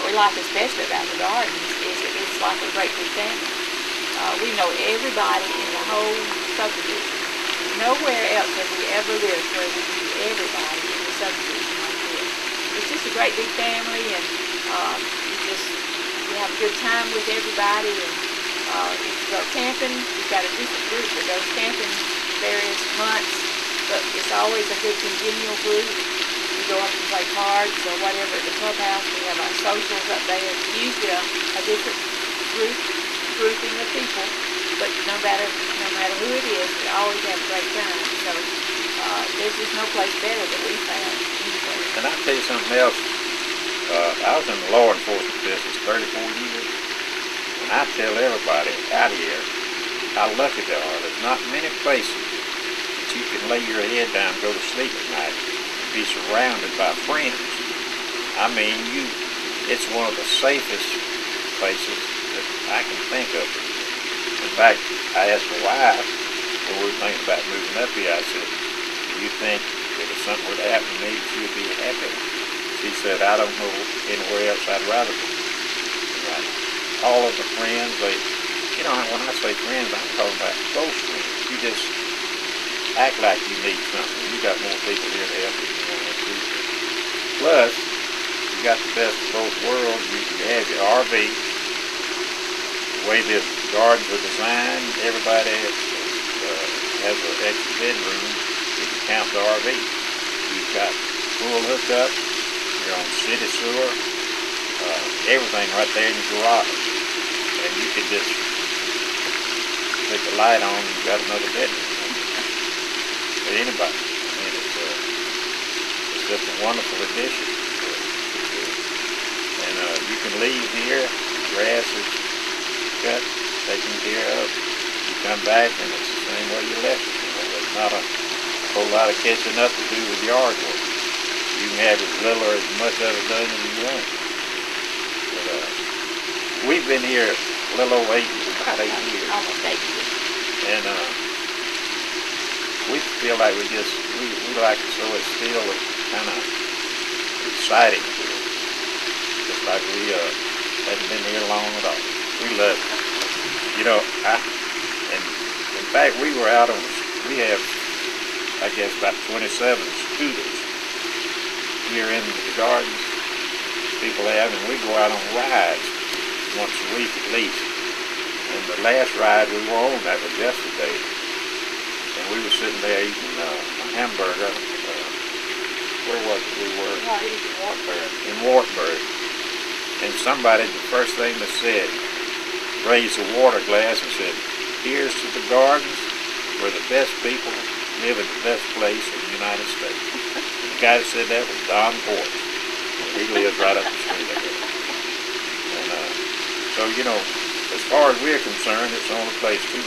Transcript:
we like especially about the gardens is that it's like a great big family. We know everybody in the whole subdivision. Nowhere else have we ever lived where we knew everybody in the subdivision like this. It's just a great big family, and you have a good time with everybody. And if you go camping, you've got a different group that goes camping various months, but it's always a good congenial group. We go up and play cards or whatever at the clubhouse. We have our socials up there. It's usually a different grouping of people, but no matter who it is, we always have a great time. So there's just no place better that we found anywhere. And I'll tell you something else. I was in the law enforcement business 34 years, and I tell everybody out here how lucky they are. There's not many places that you can lay your head down and go to sleep at night and be surrounded by friends. I mean, it's one of the safest places that I can think of. In fact, I asked my wife when we were thinking about moving up here, I said, do you think that if something were to happen to me, she would be happy? She said, I don't know anywhere else I'd rather be. Right. All of the friends, when I say friends, I'm talking about close friends. You just act like you need something. You got more people here to help you than you want to. Plus, you got the best of both worlds. You have your RV. The way the gardens are designed, everybody has an extra bedroom. You can count the RV. You've got pool hooked up. You're on city sewer. Everything right there in your garage. And you can just put the light on and you've got another bedroom. For anybody. I mean, it's just a wonderful addition. And you can leave here, grass is cut, taken care of. You come back and it's the same way you left it. There's not a whole lot of catching up to do with yard work. You can have as little or as much of it done as you want. But we've been here a little over about 8 years. Almost 8 years. And we feel like we like it so it's still kind of exciting to us. Just like we hadn't been here long at all. We love it. And in fact, we were out on, we have, I guess, about 27 scooters here in the gardens. People have, and we go out on rides once a week at least. And the last ride we were on, that was yesterday. And we were sitting there eating a hamburger. Where was it we were? In Wartburg. In Wartburg. And somebody, the first thing they said, raised a water glass and said, here's to the gardens where the best people live in the best place in the United States. And the guy that said that was Don Porch. He lives right up the street of it. And so, as far as we're concerned, it's the only place to